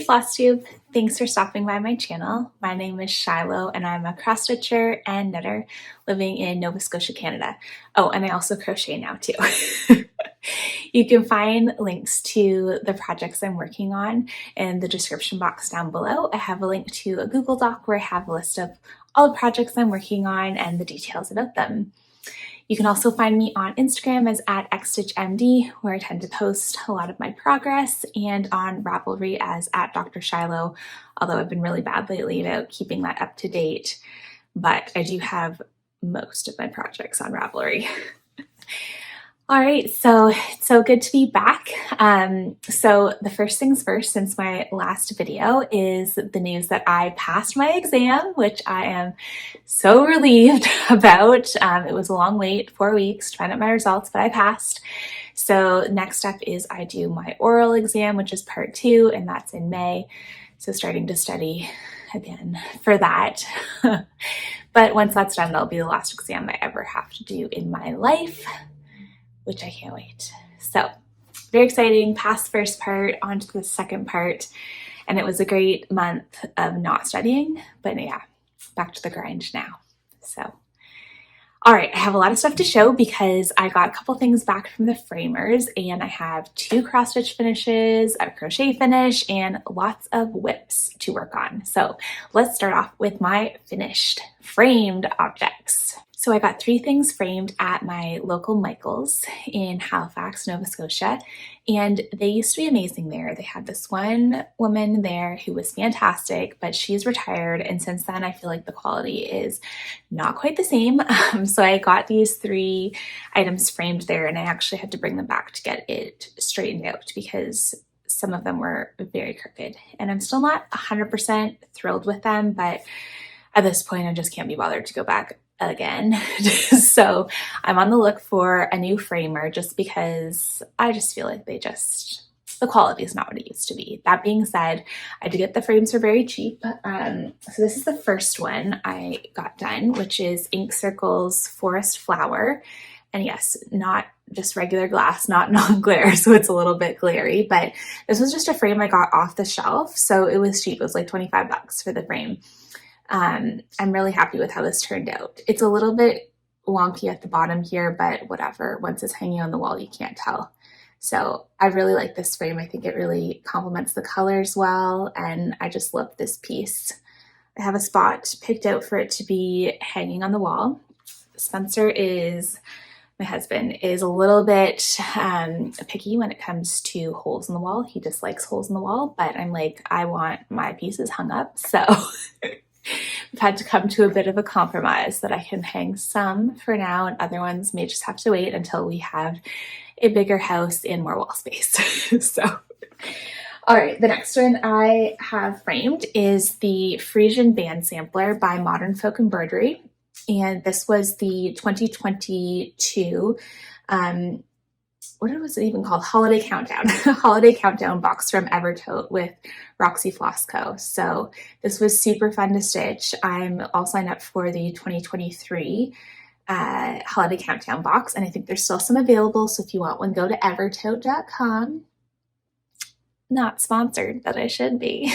Flosstube! Thanks for stopping by my channel. My name is Shiloh and I'm a cross stitcher and knitter living in Nova Scotia, Canada. Oh, and I also crochet now too. You can find links to the projects I'm working on in the description box down below. I have a link to a Google Doc where I have a list of all the projects I'm working on and the details about them. You can also find me on Instagram as @Xstitchmd, where I tend to post a lot of my progress, and on Ravelry as @Dr. Shiloh, although I've been really bad lately about keeping that up to date, but I do have most of my projects on Ravelry. All right, so it's so good to be back. So the first things first, since my last video, is the news that I passed my exam, which I am so relieved about. It was a long wait, 4 weeks to find out my results, but I passed. So next up is I do my oral exam, which is part 2, and that's in May. So starting to study again for that. But once that's done, that'll be the last exam I ever have to do in my life, which I can't wait. So very exciting, past the first part, on to the second part. And it was a great month of not studying, but yeah, back to the grind now. So, all right, I have a lot of stuff to show because I got a couple things back from the framers, and I have 2 cross stitch finishes, a crochet finish, and lots of whips to work on. So let's start off with my finished framed objects. So I got 3 things framed at my local Michael's in Halifax, Nova Scotia, and they used to be amazing there. They had this one woman there who was fantastic, but she's retired, and since then I feel like the quality is not quite the same. So I got these 3 items framed there, and I actually had to bring them back to get it straightened out because some of them were very crooked, and I'm still not 100% thrilled with them, but at this point I just can't be bothered to go back again. So I'm on the look for a new framer just because I just feel like the quality is not what it used to be. That being said, I did get the frames for very cheap. So this is the first one I got done, which is Ink Circle's Forest Flower. And yes, not just regular glass, not non-glare, so it's a little bit glary, but this was just a frame I got off the shelf. So it was cheap. It was like 25 bucks for the frame. I'm really happy with how this turned out. It's a little bit wonky at the bottom here, but whatever. Once it's hanging on the wall, you can't tell. So I really like this frame. I think it really complements the colors well, and I just love this piece. I have a spot picked out for it to be hanging on the wall. Spencer my husband is a little bit picky when it comes to holes in the wall. He dislikes holes in the wall, but I'm like, I want my pieces hung up, so we've had to come to a bit of a compromise that I can hang some for now, and other ones may just have to wait until we have a bigger house and more wall space. So, all right, the next one I have framed is the Frisian Band Sampler by Modern Folk Embroidery. And this was the 2022, what was it even called? Holiday Countdown. Holiday Countdown box from Evertote with Roxy Floss Co. So this was super fun to stitch. I'm all signed up for the 2023 Holiday Countdown box, and I think there's still some available. So if you want one, go to evertote.com. Not sponsored, but I should be.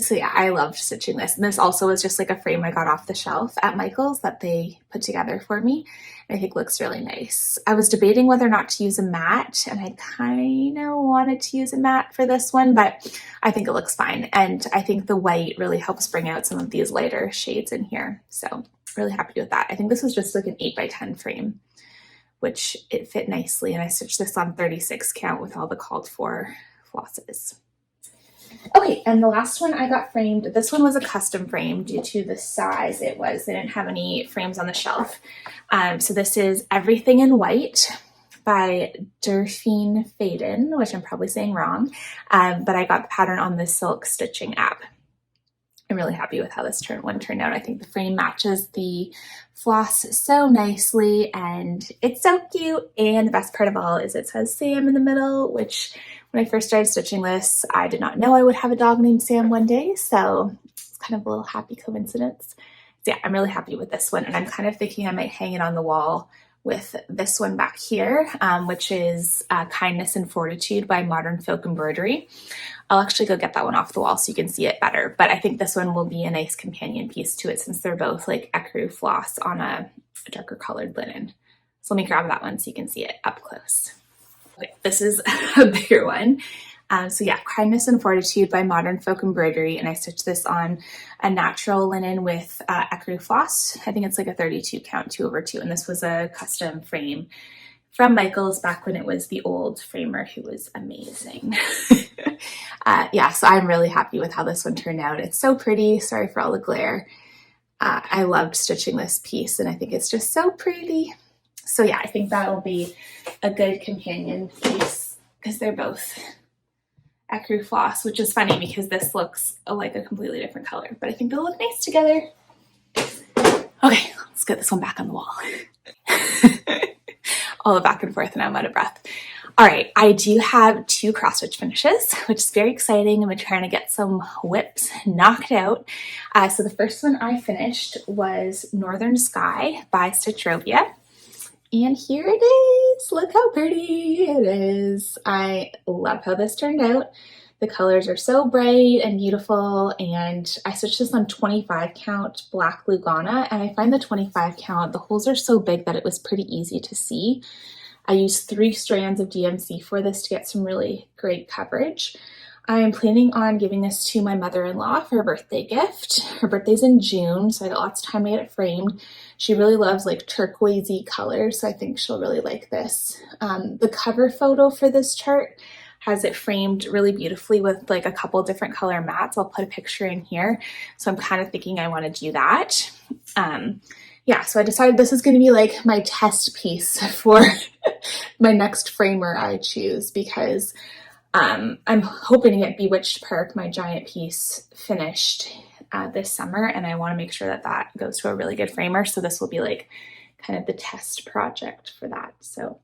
So yeah, I loved stitching this. And this also was just like a frame I got off the shelf at Michael's that they put together for me. And I think looks really nice. I was debating whether or not to use a matte, and I kind of wanted to use a matte for this one, but I think it looks fine. And I think the white really helps bring out some of these lighter shades in here. So really happy with that. I think this was just like an 8x10 frame, which it fit nicely. And I stitched this on 36 count with all the called for flosses. Okay, and the last one I got framed, this one was a custom frame due to the size it was. They didn't have any frames on the shelf. So this is Everything in White by Durfine Faden, which I'm probably saying wrong, but I got the pattern on the Silk Stitching app. I'm really happy with how this one turned out. I think the frame matches the floss so nicely, and it's so cute. And the best part of all is it says Sam in the middle, which when I first started stitching this, I did not know I would have a dog named Sam one day, so it's kind of a little happy coincidence. So yeah, I'm really happy with this one, and I'm kind of thinking I might hang it on the wall with this one back here, which is Kindness and Fortitude by Modern Folk Embroidery. I'll actually go get that one off the wall so you can see it better, but I think this one will be a nice companion piece to it since they're both like ecru floss on a darker colored linen. So let me grab that one so you can see it up close. Okay, this is a bigger one. So yeah, Kindness and Fortitude by Modern Folk Embroidery, and I stitched this on a natural linen with ecru floss. I think it's like a 32 count 2/2, and this was a custom frame from Michael's back when it was the old framer who was amazing. Yeah, so I'm really happy with how this one turned out. It's so pretty. Sorry for all the glare. I loved stitching this piece, and I think it's just so pretty. So yeah, I think that will be a good companion piece because they're both ecru floss, which is funny because this looks like a completely different color, but I think they'll look nice together. Okay, let's get this one back on the wall. All the back and forth and I'm out of breath. All right, I do have 2 cross stitch finishes, which is very exciting. I'm trying to get some whips knocked out. So the first one I finished was Northern Sky by Stitchrovia. And here it is. Look how pretty it is. I love how this turned out. The colors are so bright and beautiful, and I stitched this on 25 count black Lugana, and I find the 25 count, the holes are so big that it was pretty easy to see. I used 3 strands of DMC for this to get some really great coverage. I am planning on giving this to my mother-in-law for her birthday gift. Her birthday's in June, so I got lots of time to get it framed. She really loves like turquoisey colors, so I think she'll really like this. The cover photo for this chart has it framed really beautifully with like a couple different color mats. I'll put a picture in here. So I'm kind of thinking I want to do that. Yeah, so I decided this is going to be like my test piece for my next framer I choose, because I'm hoping to get Bewitched Park, my giant piece, finished this summer, and I want to make sure that that goes to a really good framer. So this will be like kind of the test project for that. So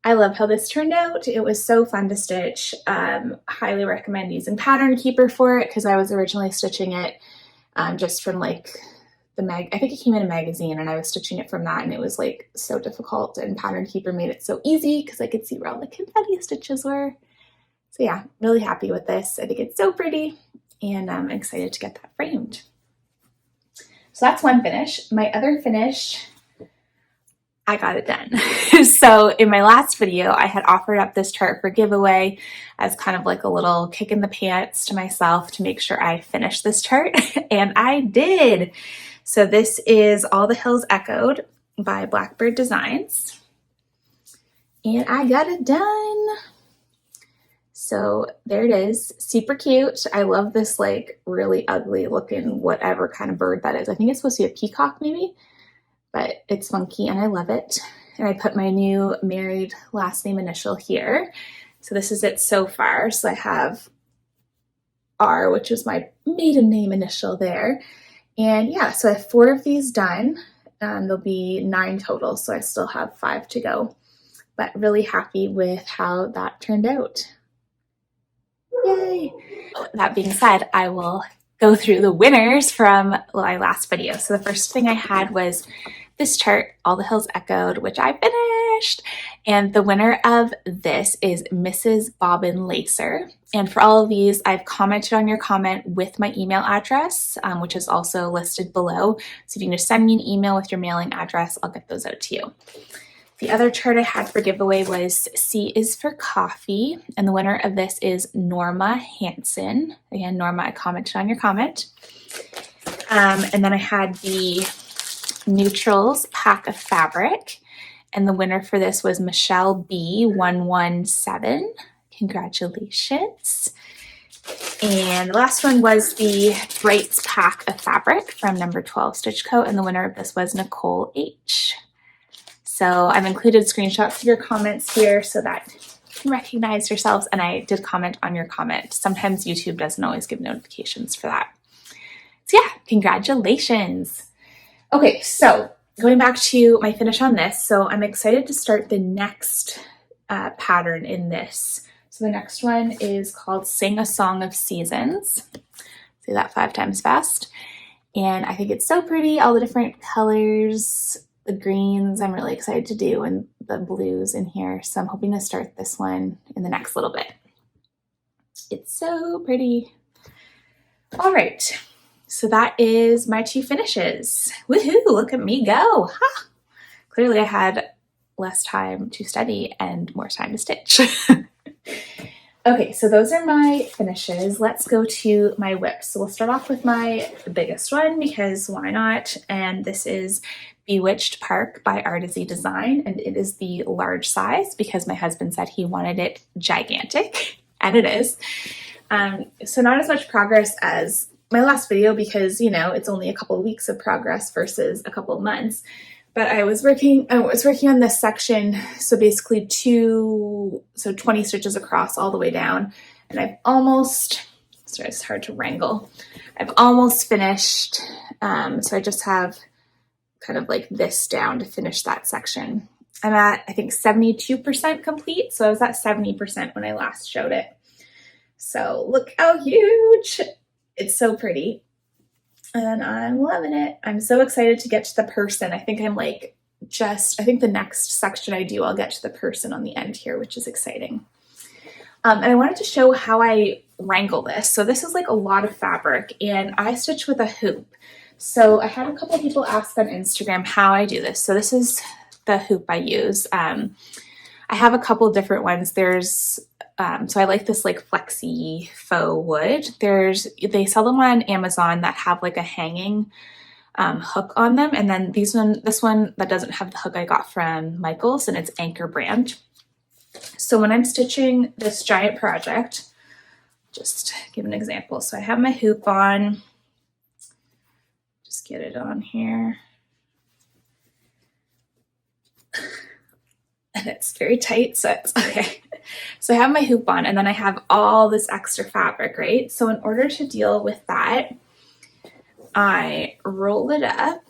I love how this turned out. It was so fun to stitch. Highly recommend using Pattern Keeper for it because I was originally stitching it just from like the I think it came in a magazine, and I was stitching it from that, and it was like so difficult, and Pattern Keeper made it so easy because I could see where all the confetti stitches were. So yeah, really happy with this. I think it's so pretty, and I'm excited to get that framed. So that's one finish. My other finish, I got it done. So in my last video, I had offered up this chart for giveaway as kind of like a little kick in the pants to myself to make sure I finished this chart, and I did. So this is All the Hills Echoed by Blackbird Designs, and I got it done. So there it is, super cute. I love this like really ugly looking whatever kind of bird that is. I think it's supposed to be a peacock maybe, but it's funky and I love it. And I put my new married last name initial here. So this is it so far. So I have R, which is my maiden name initial there. And yeah, so I have 4 of these done. There'll be 9 total, so I still have 5 to go. But really happy with how that turned out. Yay! That being said, I will go through the winners from my last video. So the first thing I had was this chart, All the Hills Echoed, which I finished. And the winner of this is Mrs. Bobbin Lacer. And for all of these, I've commented on your comment with my email address, which is also listed below. So if you can just send me an email with your mailing address, I'll get those out to you. The other chart I had for giveaway was C is for Coffee, and the winner of this is Norma Hansen. Again, Norma, I commented on your comment. And then I had the Neutrals Pack of Fabric, and the winner for this was Michelle B117. Congratulations. And the last one was the Brights Pack of Fabric from number 12 Stitch Co., and the winner of this was Nicole H. So I've included screenshots of your comments here so that you can recognize yourselves, and I did comment on your comment. Sometimes YouTube doesn't always give notifications for that. So yeah, congratulations. Okay, so going back to my finish on this, so I'm excited to start the next pattern in this. So the next one is called Sing a Song of Seasons. Say that 5 times fast. And I think it's so pretty, all the different colors. the greens I'm really excited to do and the blues in here. So I'm hoping to start this one in the next little bit. It's so pretty. All right, so that is my 2 finishes. Woohoo, look at me go. Ha! Clearly I had less time to study and more time to stitch. Okay, so those are my finishes. Let's go to my whips. So we'll start off with my biggest one because why not? And this is Bewitched Park by Artisy Design, and it is the large size because my husband said he wanted it gigantic, and it is. So not as much progress as my last video because, you know, it's only a couple of weeks of progress versus a couple of months. But I was working on this section, so basically 20 stitches across all the way down, and I've almost, sorry, it's hard to wrangle. I've almost finished, so I just have kind of like this down to finish that section. I'm at, I think, 72% complete, so I was at 70% when I last showed it. So look how huge! It's so pretty. And I'm loving it. I'm so excited to get to the person. I think I'm like I think the next section I do, I'll get to the person on the end here, which is exciting. And I wanted to show how I wrangle this. So this is like a lot of fabric and I stitch with a hoop. So I had a couple of people ask on Instagram how I do this. So this is the hoop I use. I have a couple different ones. There's so I like this like flexi faux wood. They sell them on Amazon that have like a hanging hook on them. And then this one that doesn't have the hook I got from Michaels, and it's Anchor brand. So when I'm stitching this giant project, just give an example. So I have my hoop on, just get it on here. And it's very tight, so it's okay. So I have my hoop on and then I have all this extra fabric, right? So in order to deal with that, I roll it up.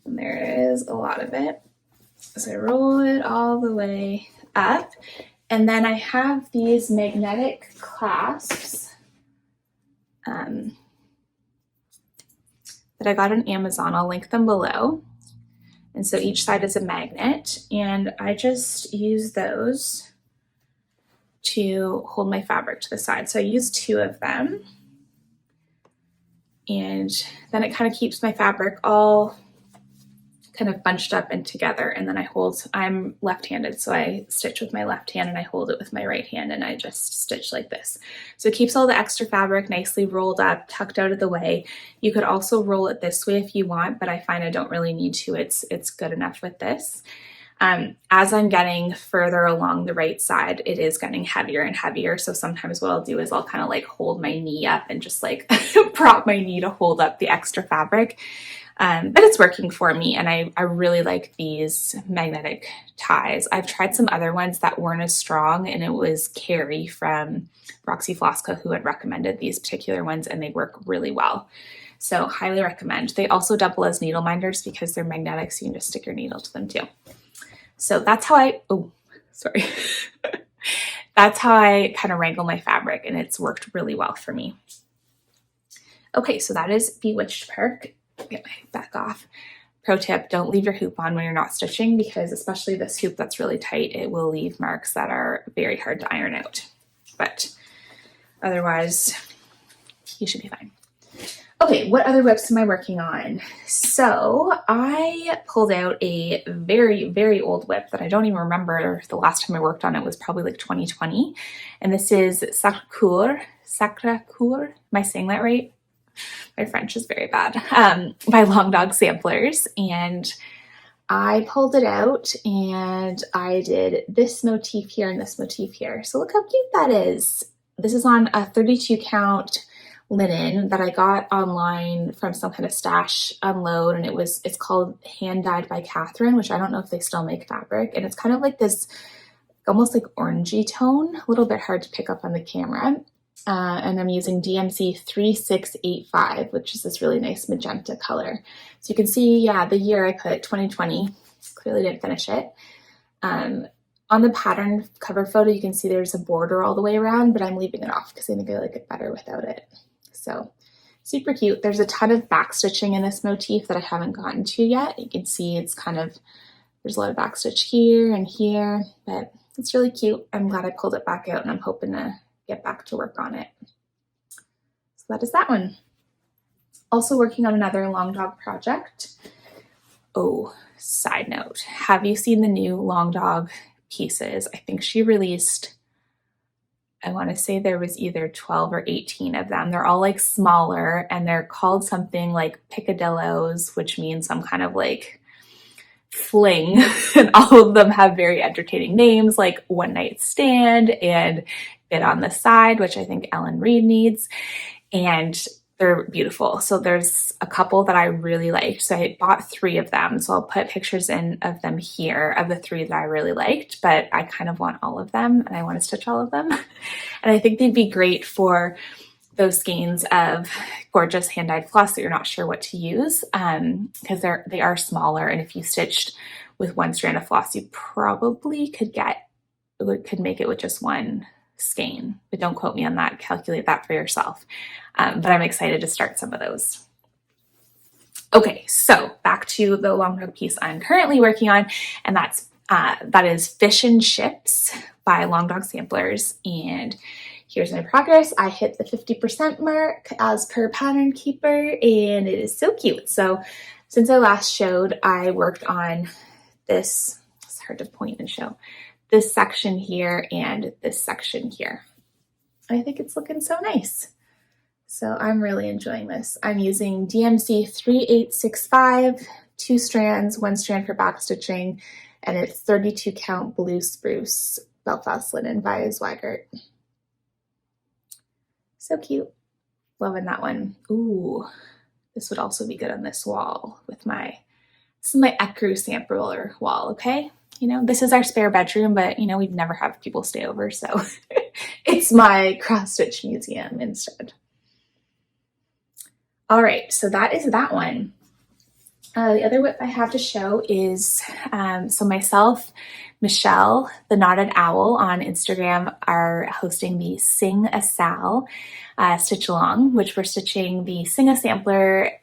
And there is a lot of it. So I roll it all the way up. And then I have these magnetic clasps that I got on Amazon. I'll link them below. And so each side is a magnet, and I just use those to hold my fabric to the side. So I use 2 of them, and then it kind of keeps my fabric all kind of bunched up and together. And then I'm left-handed, so I stitch with my left hand and I hold it with my right hand, and I just stitch like this. So it keeps all the extra fabric nicely rolled up, tucked out of the way. You could also roll it this way if you want, but I find I don't really need to. It's good enough with this. As I'm getting further along the right side, it is getting heavier and heavier. So sometimes what I'll do is I'll kind of like hold my knee up and just like prop my knee to hold up the extra fabric. But it's working for me, and I really like these magnetic ties. I've tried some other ones that weren't as strong, and it was Carrie from Roxy Floska who had recommended these particular ones, and they work really well. So highly recommend. They also double as needle minders because they're magnetic, so you can just stick your needle to them too. So that's how that's how I kind of wrangle my fabric, and it's worked really well for me. Okay, so that is Bewitched Park. Get my back off. Pro tip, don't leave your hoop on when you're not stitching, because especially this hoop that's really tight, it will leave marks that are very hard to iron out. But otherwise, you should be fine. Okay, what other whips am I working on? So I pulled out a very, very old whip that I don't even remember the last time I worked on it was probably like 2020. And this is Sacre Coeur. Am I saying that right? My French is very bad, by Long Dog Samplers. And I pulled it out and I did this motif here and this motif here. So look how cute that is. This is on a 32 count linen that I got online from some kind of stash unload, and it's called Hand Dyed by Catherine, which I don't know if they still make fabric. And it's kind of like this almost like orangey tone, a little bit hard to pick up on the camera. And I'm using DMC 3685, which is this really nice magenta color. So you can see, yeah, the year I put 2020, clearly didn't finish it. On the pattern cover photo, you can see there's a border all the way around, but I'm leaving it off because I think I like it better without it. So Super cute. There's a ton of back stitching in this motif that I haven't gotten to yet. You can see it's kind of, there's a lot of back stitch here and here, but it's really cute. I'm glad I pulled it back out and I'm hoping to get back to work on it. So that is that one. Also working on another Long Dog project. Oh, side note, have you seen the new Long Dog pieces? I think she released, I want to say there was either 12 or 18 of them. They're all like smaller and they're called something like picadillos, which means some kind of like fling. And all of them have very entertaining names like One Night Stand and Bit on the Side, which I think Ellen Reed needs. And they're beautiful. So there's a couple that I really liked. So I bought 3 of them. So I'll put pictures in of them here of the 3 that I really liked, but I kind of want all of them and I want to stitch all of them. And I think they'd be great for those skeins of gorgeous hand-dyed floss that you're not sure what to use, because they are smaller. And if you stitched with one strand of floss, you probably could make it with just one skein, but don't quote me on that. Calculate that for yourself. But I'm excited to start some of those. Okay, so back to the Long Dog piece I'm currently working on, and that is Fish and Chips by Long Dog Samplers. And here's my progress. I hit the 50% mark as per Pattern Keeper, and it is so cute. So since I last showed, I worked on this, it's hard to point and show, this section here and this section here. I think it's looking so nice. So I'm really enjoying this. I'm using DMC 3865, 2 strands, 1 strand for back stitching, and it's 32 count blue spruce Belfast linen by Zweigart. So cute. Loving that one. Ooh, this would also be good on this wall with this is my ecru sampler wall, okay? You know, this is our spare bedroom, but you know, we'd never have people stay over, so it's my cross stitch museum instead. All right, so that is that one. The other whip I have to show is, so myself, Michelle, the Knotted Owl on Instagram are hosting the Sing a Sal stitch along, which we're stitching the Sing a Sampler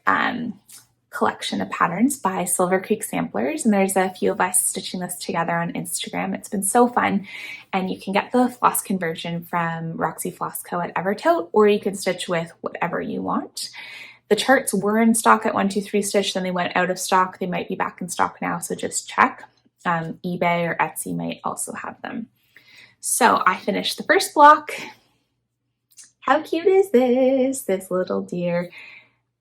collection of patterns by Silver Creek Samplers. And there's a few of us stitching this together on Instagram. It's been so fun. And you can get the floss conversion from Roxy Floss Co. at Evertote, or you can stitch with whatever you want. The charts were in stock at 123 Stitch, then they went out of stock. They might be back in stock now, so just check. eBay or Etsy might also have them. So I finished the first block. How cute is this little deer?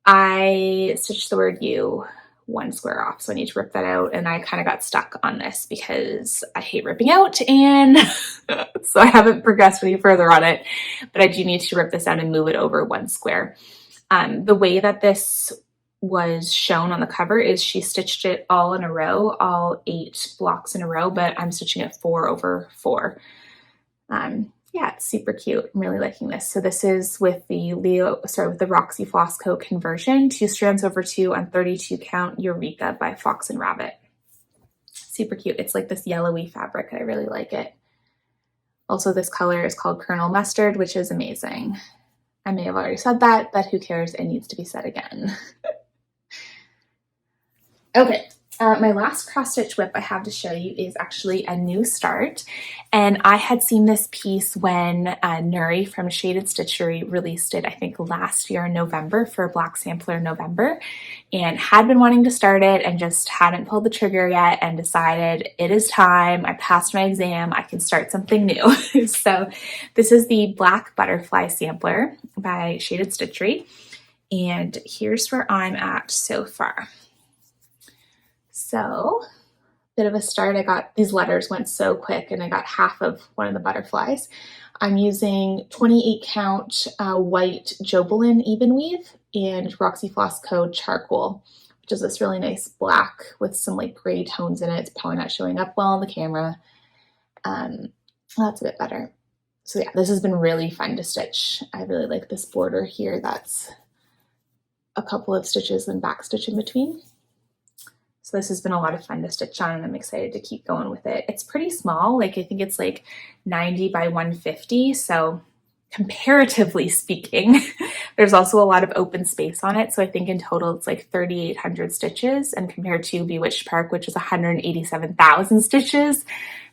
I stitched the word you 1 square off, so I need to rip that out, and I kind of got stuck on this because I hate ripping out, and so I haven't progressed any further on it, but I do need to rip this out and move it over 1 square. The way that this was shown on the cover is she stitched it all in a row, all 8 blocks in a row, but I'm stitching it 4 over 4. Yeah, it's super cute. I'm really liking this. So this is with the with the Roxy Floss Co. conversion, 2 strands over 2 on 32 count Eureka by Fox and Rabbit. Super cute. It's like this yellowy fabric. I really like it. Also, this color is called Colonel Mustard, which is amazing. I may have already said that, but who cares? It needs to be said again. Okay, my last cross stitch whip I have to show you is actually a new start. And I had seen this piece when Nuri from Shaded Stitchery released it, I think last year in November for Black Sampler November, and had been wanting to start it and just hadn't pulled the trigger yet and decided it is time. I passed my exam. I can start something new. So this is the Black Butterfly Sampler by Shaded Stitchery. And here's where I'm at so far. So, bit of a start. I got these letters went so quick and I got half of one of the butterflies. I'm using 28 count white Jobelin even weave and Roxy Floss Co. charcoal, which is this really nice black with some like gray tones in it. It's probably not showing up well on the camera. That's a bit better. So yeah, this has been really fun to stitch. I really like this border here. That's a couple of stitches and back stitch in between. So this has been a lot of fun to stitch on and I'm excited to keep going with it. It's pretty small, like I think it's like 90 by 150. So comparatively speaking, There's also a lot of open space on it. So I think in total it's like 3,800 stitches, and compared to Bewitched Park, which is 187,000 stitches,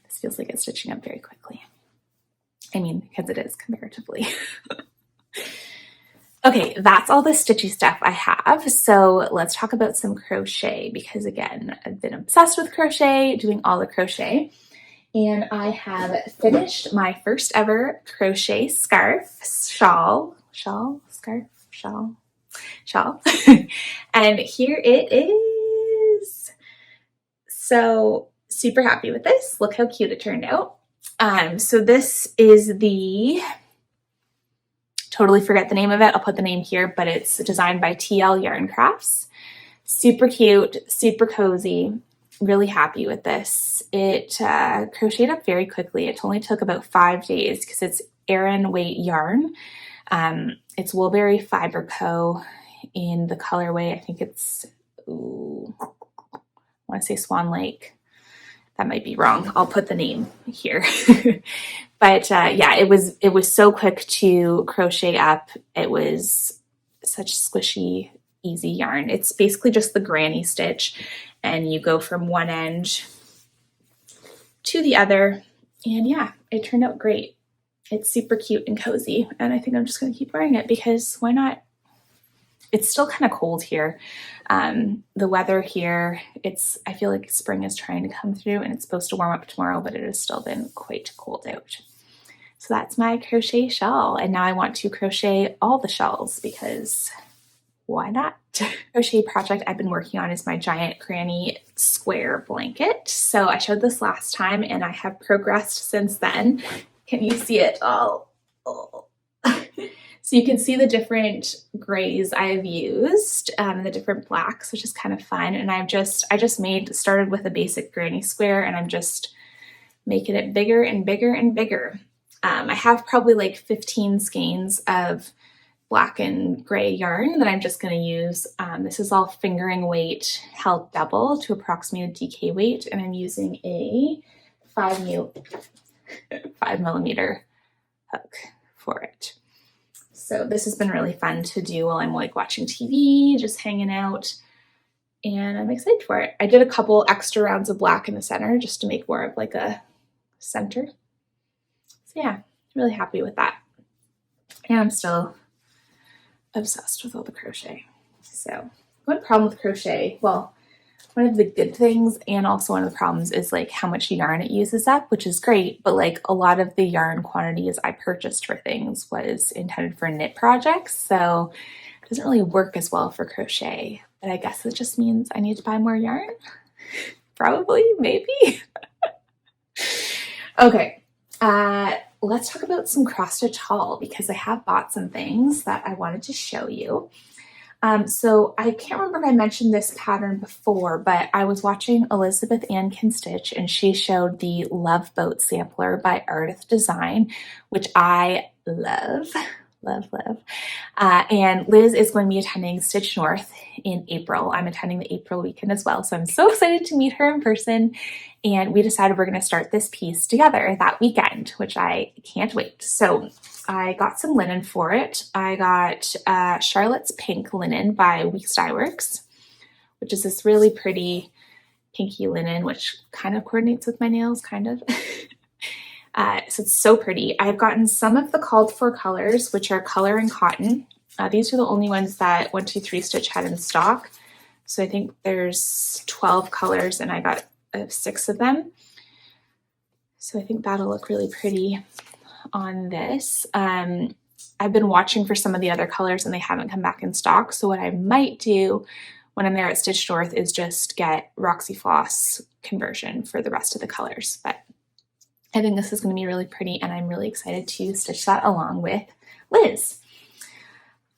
this feels like it's stitching up very quickly. I mean, because it is comparatively. Okay, that's all the stitchy stuff I have. So let's talk about some crochet, because again, I've been obsessed with crochet, doing all the crochet. And I have finished my first ever crochet scarf, shawl, and here it is. So super happy with this. Look how cute it turned out. So this is the, totally forget the name of it. I'll put the name here, but it's designed by TL Yarn Crafts. Super cute, super cozy. Really happy with this. It crocheted up very quickly. It only took about 5 days because it's Aran weight yarn. It's Woolberry Fiber Co. in the colorway. I think it's, I want to say Swan Lake. That might be wrong. I'll put the name here. But yeah, it was so quick to crochet up. It was such squishy, easy yarn. It's basically just the granny stitch, and you go from one end to the other. And yeah, it turned out great. It's super cute and cozy, and I think I'm just going to keep wearing it because why not? It's still kind of cold here. The weather here, I feel like spring is trying to come through, and it's supposed to warm up tomorrow, but it has still been quite cold out. So that's my crochet shawl, and now I want to crochet all the shawls because why not? Crochet project I've been working on is my giant granny square blanket. So I showed this last time, and I have progressed since then. Can you see it all? Oh. So you can see the different grays I've used, the different blacks, which is kind of fun. And I just started with a basic granny square, and I'm just making it bigger and bigger and bigger. I have probably like 15 skeins of black and gray yarn that I'm just going to use. This is all fingering weight held double to approximate a DK weight, and I'm using a 5mm hook for it. So this has been really fun to do while I'm like watching TV, just hanging out, and I'm excited for it. I did a couple extra rounds of black in the center just to make more of like a center. So yeah, really happy with that. And I'm still obsessed with all the crochet. So one problem with crochet, well, one of the good things and also one of the problems is like how much yarn it uses up, which is great, but like a lot of the yarn quantities I purchased for things was intended for knit projects, so it doesn't really work as well for crochet. But I guess it just means I need to buy more yarn. Probably, maybe. Okay, let's talk about some cross stitch haul because I have bought some things that I wanted to show you. So I can't remember if I mentioned this pattern before, but I was watching Elizabeth Ann Can Stitch, and she showed the Love Boat sampler by Ardith Design, which I love. And Liz is going to be attending Stitch North in April. I'm attending the April weekend as well, so I'm so excited to meet her in person. And we decided we're going to start this piece together that weekend, which I can't wait. So I got some linen for it. I got Charlotte's Pink linen by Weeks Dye Works, which is this really pretty pinky linen, which kind of coordinates with my nails, kind of. So it's so pretty. I've gotten some of the called for colors, which are color and cotton. These are the only ones that 123 Stitch had in stock. So I think there's 12 colors, and I got 6 of them. So I think that'll look really pretty on this. I've been watching for some of the other colors, and they haven't come back in stock. So what I might do when I'm there at Stitch North is just get Roxy Floss conversion for the rest of the colors. But I think this is going to be really pretty, and I'm really excited to stitch that along with Liz.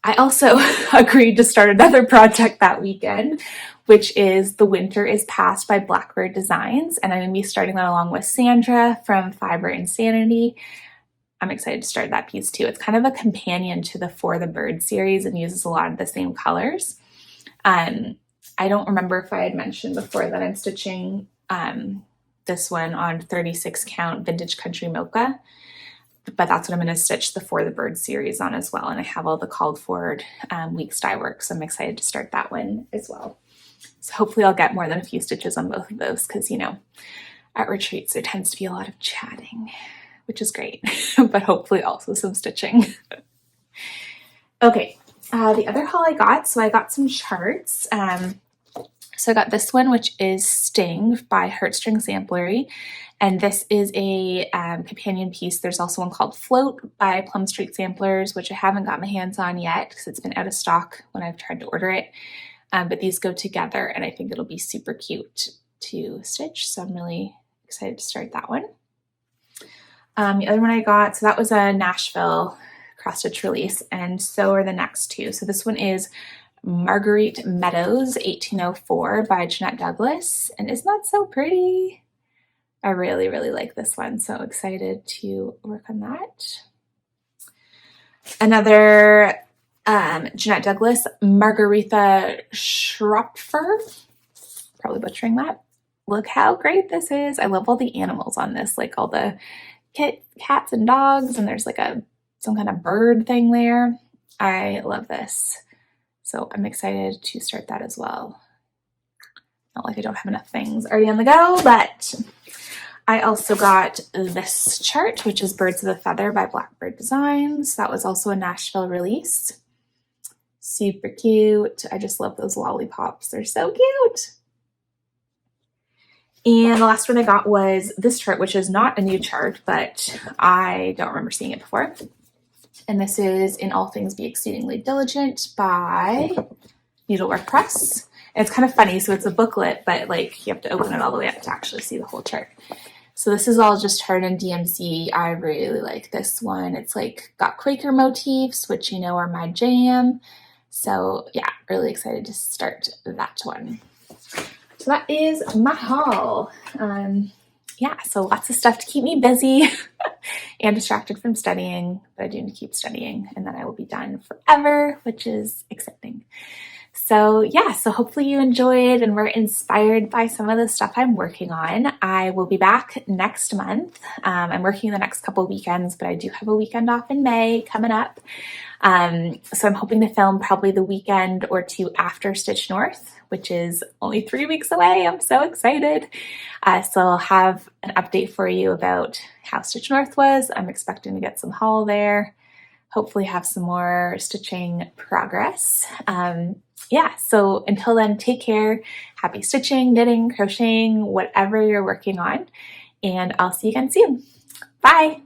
I also agreed to start another project that weekend, which is The Winter is Past by Blackbird Designs, and I'm going to be starting that along with Sandra from Fiber Insanity. I'm excited to start that piece too. It's kind of a companion to the For the Bird series and uses a lot of the same colors. I don't remember if I had mentioned before that I'm stitching this one on 36 count Vintage Country Mocha. but that's what I'm going to stitch the For the Bird series on as well. And I have all the called forward weeks dye work, so I'm excited to start that one as well. So hopefully I'll get more than a few stitches on both of those, because you know, at retreats there tends to be a lot of chatting, which is great, but hopefully also some stitching. Okay, the other haul I got, so I got some charts. So I got this one, which is Sting by Heartstring Samplery, and this is a companion piece. There's also one called Float by Plum Street Samplers, which I haven't got my hands on yet because it's been out of stock when I've tried to order it. But these go together, and I think it'll be super cute to stitch, so I'm really excited to start that one. The other one I got, so that was a Nashville cross stitch release, and so are the next two. So this one is Marguerite Meadows 1804 by Jeanette Douglas, and isn't that so pretty? I really, really like this one, so excited to work on that. Another Jeanette Douglas, Margaretha Schropfer, probably butchering that. Look how great this is. I love all the animals on this, like all the cats and dogs, and there's like some kind of bird thing there. I love this. So I'm excited to start that as well. Not like I don't have enough things already on the go, but I also got this chart, which is Birds of a Feather by Blackbird Designs. That was also a Nashville release. Super cute. I just love those lollipops. They're so cute. And the last one I got was this chart, which is not a new chart, but I don't remember seeing it before. And this is In All Things Be Exceedingly Diligent by Needlework Press. And it's kind of funny. So it's a booklet, but like you have to open it all the way up to actually see the whole chart. So this is all just chart and DMC. I really like this one. It's like got Quaker motifs, which you know are my jam. So yeah, really excited to start that one. So that is my haul. Yeah, so lots of stuff to keep me busy and distracted from studying, but I do need to keep studying, and then I will be done forever, which is exciting. So yeah, so hopefully you enjoyed and were inspired by some of the stuff I'm working on. I will be back next month. I'm working the next couple of weekends, but I do have a weekend off in May coming up. So I'm hoping to film probably the weekend or two after Stitch North, which is only 3 weeks away. I'm so excited. So I'll have an update for you about how Stitch North was. I'm expecting to get some haul there. Hopefully have some more stitching progress. Yeah, so until then, take care. Happy stitching, knitting, crocheting, whatever you're working on. And I'll see you again soon. Bye.